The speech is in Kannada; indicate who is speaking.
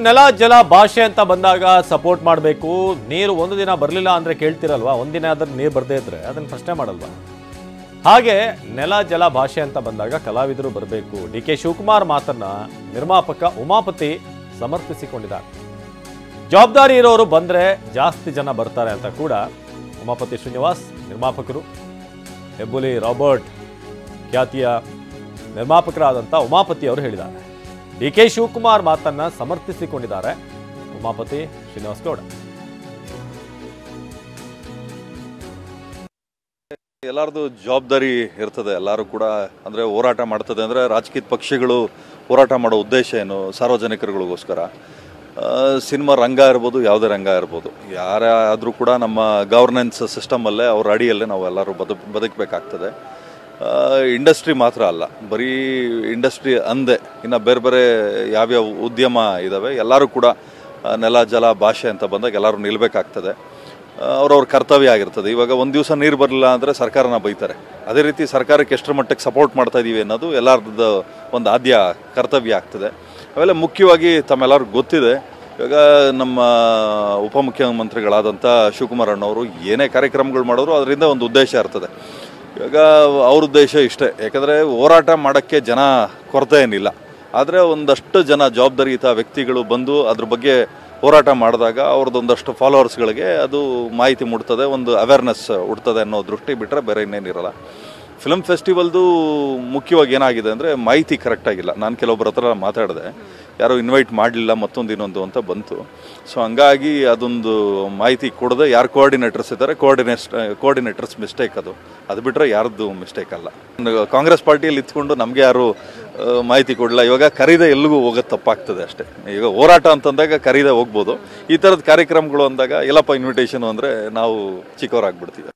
Speaker 1: ನೆಲ ಜಲ ಭಾಷೆ ಅಂತ ಬಂದಾಗ ಸಪೋರ್ಟ್ ಮಾಡಬೇಕು. ನೀರು ಒಂದು ದಿನ ಬರಲಿಲ್ಲ ಅಂದರೆ ಕೇಳ್ತಿರಲ್ವಾ, ಒಂದಿನ ಆದ್ರೆ ನೀರು ಬರದೇ ಇದ್ರೆ ಅದನ್ನು ಪ್ರಶ್ನೆ ಮಾಡಲ್ವಾ? ಹಾಗೆ ನೆಲ ಜಲ ಭಾಷೆ ಅಂತ ಬಂದಾಗ ಕಲಾವಿದರು ಬರಬೇಕು. ಡಿ.ಕೆ. ಶಿವಕುಮಾರ್ ಮಾತನ್ನ ನಿರ್ಮಾಪಕ ಉಮಾಪತಿ ಸಮರ್ಥಿಸಿಕೊಂಡಿದ್ದಾರೆ. ಜವಾಬ್ದಾರಿ ಇರೋರು ಬಂದರೆ ಜಾಸ್ತಿ ಜನ ಬರ್ತಾರೆ ಅಂತ ಕೂಡ ಉಮಾಪತಿ ಶ್ರೀನಿವಾಸ್ ನಿರ್ಮಾಪಕರು, ಹೆಬ್ಬುಲಿ ರಾಬರ್ಟ್ ಖ್ಯಾತಿಯ ನಿರ್ಮಾಪಕರಾದಂಥ ಉಮಾಪತಿ ಅವರು ಹೇಳಿದ್ದಾರೆ. ಡಿ.ಕೆ. ಶಿವಕುಮಾರ್ ಮಾತನ್ನ ಸಮರ್ಥಿಸಿಕೊಂಡಿದ್ದಾರೆ ಉಮಾಪತಿ ಶ್ರೀನಿವಾಸ್ ಗೌಡ.
Speaker 2: ಎಲ್ಲರದು ಜವಾಬ್ದಾರಿ ಇರ್ತದೆ. ಎಲ್ಲರೂ ಕೂಡ ಅಂದರೆ ಹೋರಾಟ ಮಾಡ್ತದೆ ಅಂದರೆ ರಾಜಕೀಯ ಪಕ್ಷಗಳು ಹೋರಾಟ ಮಾಡೋ ಉದ್ದೇಶ ಏನು? ಸಾರ್ವಜನಿಕರುಗಳಿಗೋಸ್ಕರ. ಸಿನಿಮಾ ರಂಗ ಇರ್ಬೋದು, ಯಾವುದೇ ರಂಗ ಇರ್ಬೋದು, ಯಾರೇ ಆದರೂ ಕೂಡ ನಮ್ಮ ಗವರ್ನೆನ್ಸ್ ಸಿಸ್ಟಮಲ್ಲೇ ಅವ್ರ ಅಡಿಯಲ್ಲೇ ನಾವು ಎಲ್ಲರೂ ಬದುಕಬೇಕಾಗ್ತದೆ. ಇಂಡಸ್ಟ್ರಿ ಮಾತ್ರ ಅಲ್ಲ, ಬರೀ ಇಂಡಸ್ಟ್ರಿ ಅಂದೆ ಇನ್ನು ಬೇರೆ ಬೇರೆ ಯಾವ್ಯಾವ ಉದ್ಯಮ ಇದ್ದಾವೆ ಎಲ್ಲರೂ ಕೂಡ ನೆಲ ಜಲ ಭಾಷೆ ಅಂತ ಬಂದಾಗ ಎಲ್ಲರೂ ನಿಲ್ಲಬೇಕಾಗ್ತದೆ. ಅವ್ರವ್ರ ಕರ್ತವ್ಯ ಆಗಿರ್ತದೆ. ಇವಾಗ ಒಂದು ದಿವಸ ನೀರು ಬರಲಿಲ್ಲ ಅಂದರೆ ಸರ್ಕಾರನ ಬೈತಾರೆ. ಅದೇ ರೀತಿ ಸರ್ಕಾರಕ್ಕೆ ಎಷ್ಟರ ಮಟ್ಟಿಗೆ ಸಪೋರ್ಟ್ ಮಾಡ್ತಾ ಇದ್ದೀವಿ ಅನ್ನೋದು ಎಲ್ಲರದ್ದು ಒಂದು ಆದ್ಯ ಕರ್ತವ್ಯ ಆಗ್ತದೆ. ಆಮೇಲೆ ಮುಖ್ಯವಾಗಿ ತಮ್ಮೆಲ್ಲರಿಗೂ ಗೊತ್ತಿದೆ, ಇವಾಗ ನಮ್ಮ ಉಪಮುಖ್ಯಮಂತ್ರಿಗಳಾದಂಥ ಶಿವಕುಮಾರ್ ಅಣ್ಣವರು ಏನೇ ಕಾರ್ಯಕ್ರಮಗಳು ಮಾಡಿದ್ರು ಅದರಿಂದ ಒಂದು ಉದ್ದೇಶ ಇರ್ತದೆ. ಇವಾಗ ಅವ್ರ ಉದ್ದೇಶ ಇಷ್ಟೇ, ಯಾಕಂದರೆ ಹೋರಾಟ ಮಾಡೋಕ್ಕೆ ಜನ ಕೊರತೆ ಏನಿಲ್ಲ. ಆದರೆ ಒಂದಷ್ಟು ಜನ ಜವಾಬ್ದಾರಿಯುತ ವ್ಯಕ್ತಿಗಳು ಬಂದು ಅದ್ರ ಬಗ್ಗೆ ಹೋರಾಟ ಮಾಡಿದಾಗ ಅವ್ರದ್ದೊಂದಷ್ಟು ಫಾಲೋವರ್ಸ್ಗಳಿಗೆ ಅದು ಮಾಹಿತಿ ಮೂಡ್ತದೆ, ಒಂದು ಅವೇರ್ನೆಸ್ ಹುಡ್ತದೆ ಅನ್ನೋ ದೃಷ್ಟಿ ಬಿಟ್ಟರೆ ಬೇರೆ ಇನ್ನೇನಿರಲ್ಲ. ಫಿಲ್ಮ್ ಫೆಸ್ಟಿವಲ್ದು ಮುಖ್ಯವಾಗಿ ಏನಾಗಿದೆ ಅಂದರೆ ಮಾಹಿತಿ ಕರೆಕ್ಟಾಗಿಲ್ಲ. ನಾನು ಕೆಲವೊಬ್ಬರ ಹತ್ರ ಮಾತಾಡಿದೆ, ಯಾರೋ ಇನ್ವೈಟ್ ಮಾಡಲಿಲ್ಲ ಮತ್ತೊಂದು ಇನ್ನೊಂದು ಅಂತ ಬಂತು. ಸೊ ಹಂಗಾಗಿ ಅದೊಂದು ಮಾಹಿತಿ ಕೊಡದೆ ಯಾರು ಕೋಆರ್ಡಿನೇಟರ್ಸ್ ಇದ್ದಾರೆ ಕೋಆರ್ಡಿನೇಟರ್ಸ್ ಮಿಸ್ಟೇಕ್ ಅದು ಬಿಟ್ಟರೆ ಯಾರ್ದು ಮಿಸ್ಟೇಕ್ ಅಲ್ಲ. ಕಾಂಗ್ರೆಸ್ ಪಾರ್ಟಿಯಲ್ಲಿ ಇತ್ಕೊಂಡು ನಮಗೆ ಯಾರು ಮಾಹಿತಿ ಕೊಡಲಿಲ್ಲ. ಇವಾಗ ಕರೀದೆ ಎಲ್ಲಿಗೂ ಹೋಗೋದು ತಪ್ಪಾಗ್ತದೆ ಅಷ್ಟೇ. ಈಗ ಹೋರಾಟ ಅಂತಂದಾಗ ಕರೀದೆ ಹೋಗ್ಬೋದು. ಈ ಥರದ ಕಾರ್ಯಕ್ರಮಗಳು ಅಂದಾಗ ಎಲ್ಲಪ್ಪ ಇನ್ವಿಟೇಷನು ಅಂದರೆ ನಾವು ಚಿಕ್ಕವರಾಗ್ಬಿಡ್ತೀವಿ.